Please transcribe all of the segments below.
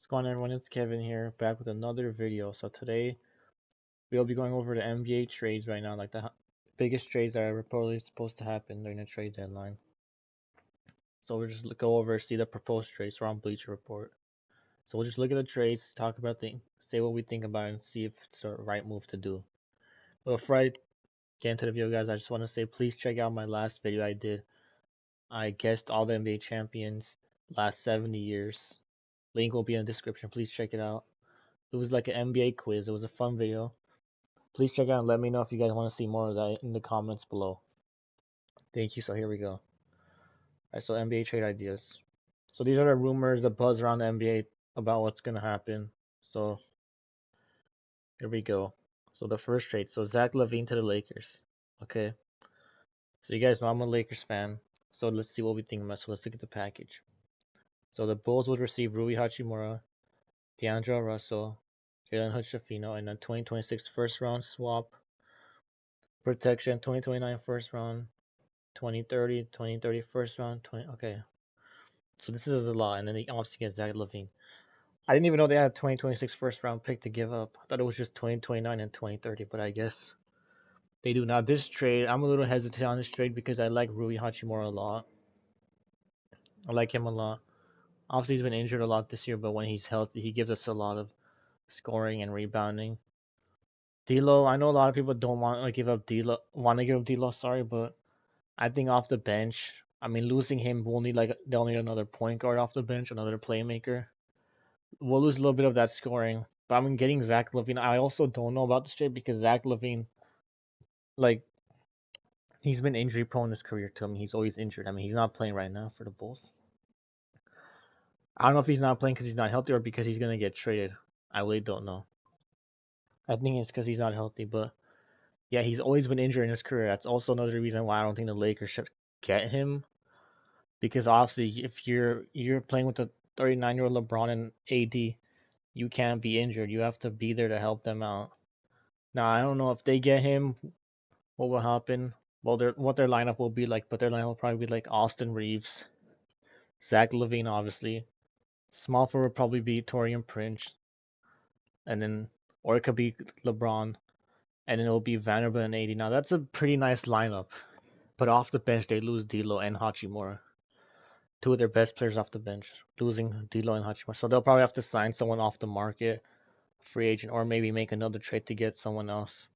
What's going on, everyone? It's Kevin here, back with another video. So today we'll be going over the NBA trades right now, like the biggest trades that are reportedly supposed to happen during the trade deadline. So we'll just go over, see the proposed trades from Bleacher Report. So we'll just look at the trades, talk about things, say what we think about it, and see if it's the right move to do. But before I get into the video, guys, I just want to say please check out my last video I did. I guessed all the NBA champions last 70 years. Link will be in the description. Please check it out. It was like an NBA quiz. It was a fun video. Please check out and let me know if you guys want to see more of that in the comments below. Thank you. So here we go. Alright, so NBA trade ideas. So these are the rumors, the buzz around the NBA about what's gonna happen. So here we go. So the first trade. So Zach LaVine to the Lakers. Okay. So you guys know I'm a Lakers fan. So let's see what we think about. So let's look at the package. So the Bulls would receive Rui Hachimura, D'Angelo Russell, Jalen Hood-Schifino, and a 2026 first round swap protection, 2029 first round, 2030, 2030 first round, 20. Okay, so this is a lot, and then they obviously get Zach LaVine. I didn't even know they had a 2026 first round pick to give up. I thought it was just 2029 and 2030, but I guess they do. Now this trade, I'm a little hesitant on this trade because I like Rui Hachimura a lot. I like him a lot. Obviously, he's been injured a lot this year, but when he's healthy, he gives us a lot of scoring and rebounding. D'Lo, I know a lot of people don't want to give up D'Lo, sorry, but I think off the bench, I mean, losing him, they'll need another point guard off the bench, another playmaker. We'll lose a little bit of that scoring. But I mean, getting Zach LaVine, I also don't know about this trade because Zach LaVine, like, he's been injury prone his career too. I mean, he's always injured. I mean, he's not playing right now for the Bulls. I don't know if he's not playing because he's not healthy or because he's gonna get traded. I really don't know. I think it's because he's not healthy, but yeah, he's always been injured in his career. That's also another reason why I don't think the Lakers should get him. Because obviously, if you're playing with a 39-year-old LeBron and AD, you can't be injured. You have to be there to help them out. Now, I don't know if they get him, what will happen. Well, what their lineup will be like, but their lineup will probably be like Austin Reeves, Zach LaVine, obviously. Small forward will probably be Taurean Prince, and then or it could be LeBron, and then it'll be Vanderbilt and AD. Now that's a pretty nice lineup, but off the bench they lose D'Lo and Hachimura, two of their best players off the bench, losing D'Lo and Hachimura. So they'll probably have to sign someone off the market, free agent, or maybe make another trade to get someone else.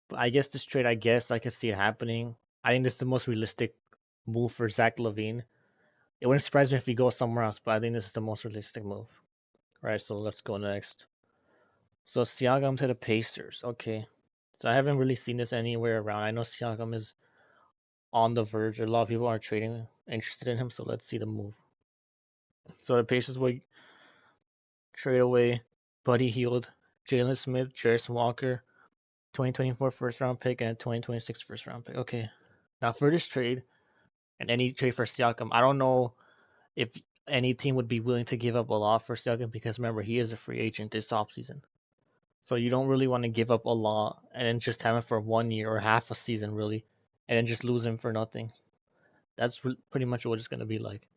But I guess this trade, I guess I could see it happening. I think this is the most realistic move for Zach LaVine. It wouldn't surprise me if he goes somewhere else, but I think this is the most realistic move. All right, so let's go next. So Siakam to the Pacers. Okay. So I haven't really seen this anywhere around. I know Siakam is on the verge. A lot of people are trading interested in him, so let's see the move. So the Pacers would trade away Buddy Hield, Jalen Smith, Jarris Walker, 2024 first round pick, and a 2026 first round pick. Okay. Now for this trade, and any trade for Siakam, I don't know if any team would be willing to give up a lot for Siakam because remember, he is a free agent this offseason. So you don't really want to give up a lot and then just have him for 1 year or half a season, really, and then just lose him for nothing. That's pretty much what it's going to be like.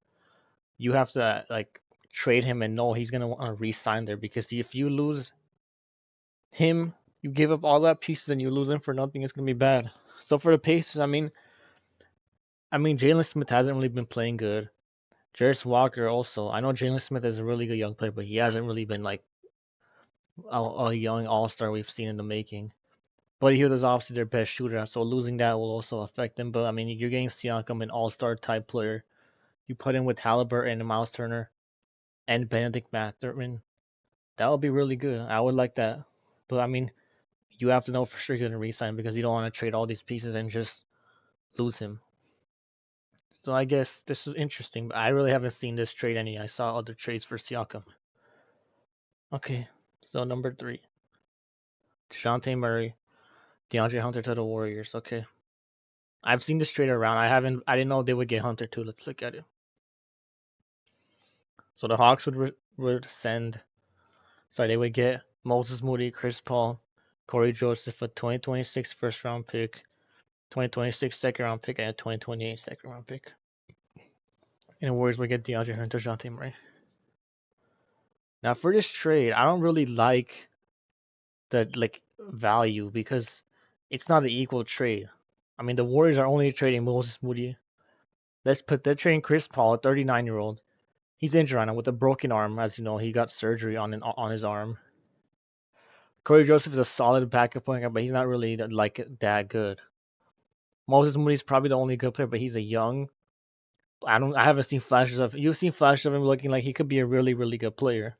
You have to like trade him and know he's going to want to re-sign there because if you lose him, you give up all that pieces and you lose him for nothing, it's going to be bad. So for the Pacers, I mean Jalen Smith hasn't really been playing good. Jarris Walker also. I know Jalen Smith is a really good young player, but he hasn't really been like a young all-star we've seen in the making. But here, there's obviously their best shooter, so losing that will also affect them. But I mean, you're getting Siakam, an all-star type player. You put him with Halliburton and Miles Turner and Benedict Mathurin. That would be really good. I would like that. But I mean, you have to know for sure he's gonna resign because you don't want to trade all these pieces and just lose him. So I guess this is interesting, but I really haven't seen this trade any. I saw other trades for Siakam. Okay, so number 3, DeJounte Murray, DeAndre Hunter to the Warriors. Okay. I've seen this trade around. I didn't know they would get Hunter too. Let's look at it. So the Hawks they would get Moses Moody, Chris Paul, Corey Joseph, a 2026 first round pick, 2026 second round pick, and a 2028 second round pick. And the Warriors would get DeAndre Hunter, DeJounte Murray. Now for this trade, I don't really like the value because it's not an equal trade. I mean, the Warriors are only trading Moses Moody. They're trading Chris Paul, a 39-year-old. He's injured right now with a broken arm, as you know. He got surgery on his arm. Corey Joseph is a solid backup point guard, but he's not really that good. Moses Moody's probably the only good player, but he's a young. I haven't seen flashes of. You've seen flashes of him looking like he could be a really really good player,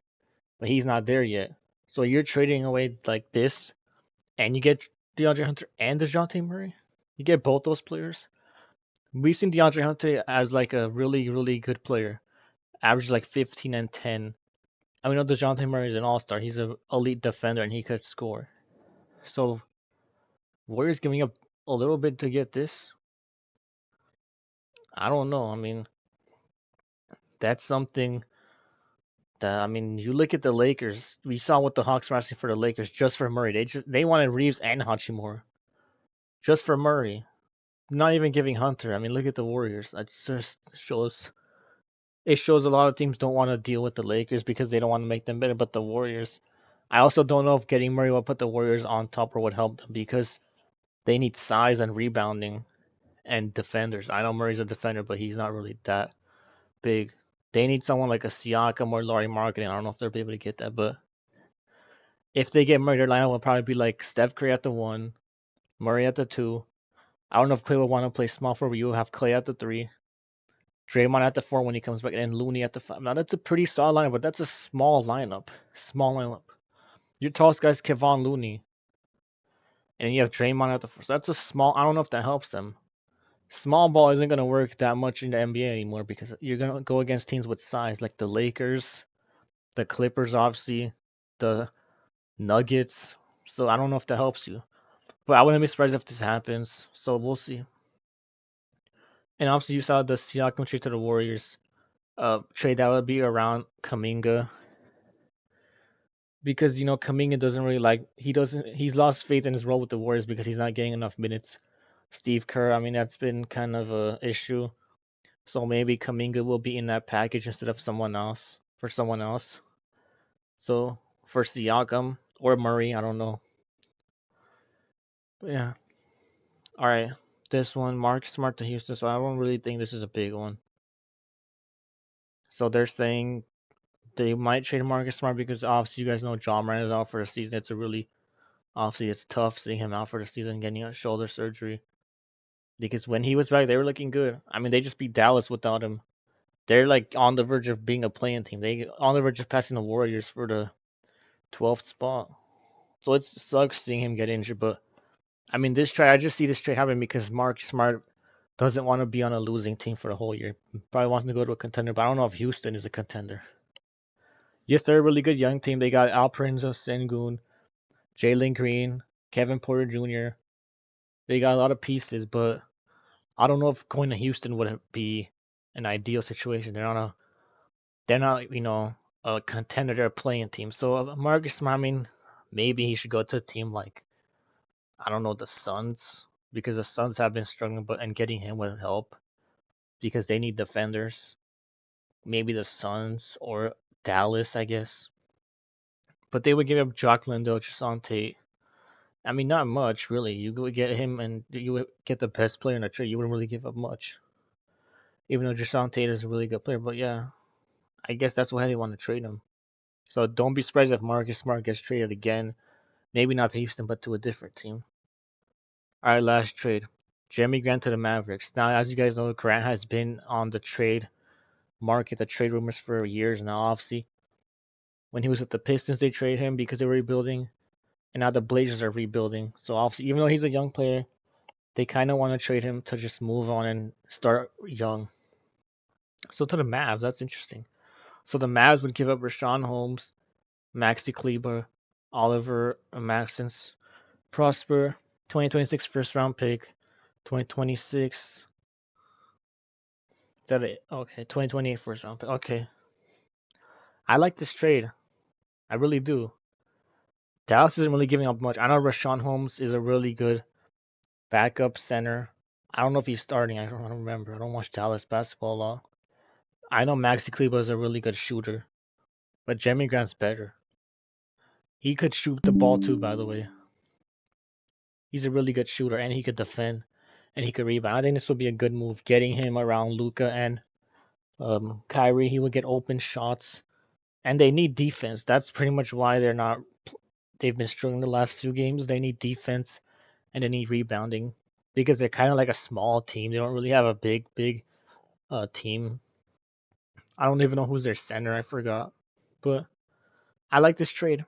but he's not there yet. So you're trading away like this, and you get DeAndre Hunter and DeJounte Murray. You get both those players. We've seen DeAndre Hunter as like a really really good player, averages like 15 and 10. I mean, DeJounte Murray is an all-star. He's an elite defender and he could score. So Warriors giving up a little bit to get this. I don't know. I mean, that's something that you look at the Lakers. We saw what the Hawks were asking for the Lakers just for Murray. They wanted Reeves and Hachimura just for Murray. Not even giving Hunter. I mean, look at the Warriors. That just shows a lot of teams don't want to deal with the Lakers because they don't want to make them better. But the Warriors, I also don't know if getting Murray will put the Warriors on top or would help them because they need size and rebounding and defenders. I know Murray's a defender, but he's not really that big. They need someone like a Siakam or Laurie Marketing. I don't know if they'll be able to get that, but if they get Murray, their lineup will probably be like Steph Curry at the one, Murray at the two. I don't know if Clay will want to play small forward. You will have Clay at the three, Draymond at the four when he comes back, and Looney at the five. Now that's a pretty solid lineup, but that's a small lineup. Small lineup. Your tallest guy's Kevon Looney, and you have Draymond at the four. So that's a small. I don't know if that helps them. Small ball isn't going to work that much in the NBA anymore because you're going to go against teams with size like the Lakers, the Clippers, obviously, the Nuggets. So I don't know if that helps you. But I wouldn't be surprised if this happens. So we'll see. And obviously, you saw the Siakam trade to the Warriors. Trade that would be around Kaminga. Because, Kaminga doesn't really he's lost faith in his role with the Warriors because he's not getting enough minutes. Steve Kerr, that's been kind of a issue. So maybe Kaminga will be in that package instead of someone else for someone else. So for Siakam or Murray, I don't know. But yeah. All right. This one, Mark Smart to Houston. So I don't really think this is a big one. So they're saying they might trade Marcus Smart because obviously you guys know John Moran is out for the season. Obviously it's tough seeing him out for the season, getting a shoulder surgery. Because when he was back, they were looking good. They just beat Dallas without him. They're like on the verge of being a playing team. They on the verge of passing the Warriors for the 12th spot. So it sucks seeing him get injured, but this trade, I just see this trade happen because Mark Smart doesn't want to be on a losing team for the whole year. Probably wants to go to a contender, but I don't know if Houston is a contender. Yes, they're a really good young team. They got Alperen Sengun, Jalen Green, Kevin Porter Jr. They got a lot of pieces, but I don't know if going to Houston would be an ideal situation. They're not, a contender. They're a playing team. So Marcus Smart, maybe he should go to a team like, I don't know, the Suns, because the Suns have been struggling, and getting him would help because they need defenders. Maybe the Suns or Dallas, I guess. But they would give up Jock Lindo, Jason Tate. Not much really. You would get him, and you would get the best player in the trade. You wouldn't really give up much, even though Jason Tate is a really good player. But yeah, I guess that's why they want to trade him. So don't be surprised if Marcus Smart gets traded again. Maybe not to Houston, but to a different team. All right, last trade. Jeremy Grant to the Mavericks. Now, as you guys know, Grant has been on the trade market, the trade rumors for years now. Obviously, when he was with the Pistons, they traded him because they were rebuilding, and now the Blazers are rebuilding. So obviously, even though he's a young player, they kind of want to trade him to just move on and start young. So to the Mavs, that's interesting. So the Mavs would give up Rashawn Holmes, Maxi Kleber, Oliver Maxence, Prosper, 2026 first round pick, 2026. Is that it? Okay, 2028 first round pick. Okay. I like this trade. I really do. Dallas isn't really giving up much. I know Rashawn Holmes is a really good backup center. I don't know if he's starting. I don't remember. I don't watch Dallas basketball a lot. I know Maxi Kleber is a really good shooter. But Jeremy Grant's better. He could shoot the ball too, by the way. He's a really good shooter, and he could defend, and he could rebound. I think this would be a good move, getting him around Luka and Kyrie. He would get open shots, and they need defense. That's pretty much why they're not. They've been struggling the last few games. They need defense, and they need rebounding because they're kind of like a small team. They don't really have a big team. I don't even know who's their center. I forgot, but I like this trade.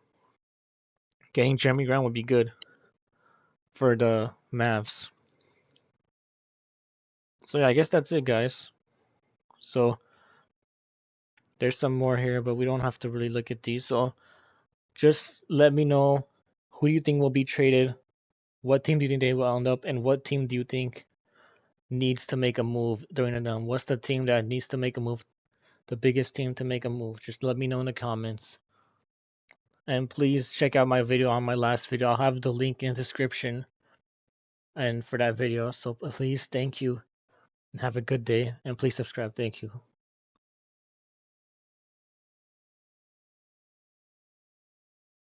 Getting Jeremy Grant would be good for the Mavs. So yeah, I guess that's it, guys. So there's some more here, but we don't have to really look at these. So just let me know who you think will be traded, what team do you think they will end up, and what team do you think needs to make a move during the what's the team that needs to make a move, the biggest team to make a move. Just let me know in the comments. And please check out my video on my last video. I'll have the link in the description and for that video. So please, thank you and have a good day, and please subscribe. Thank you.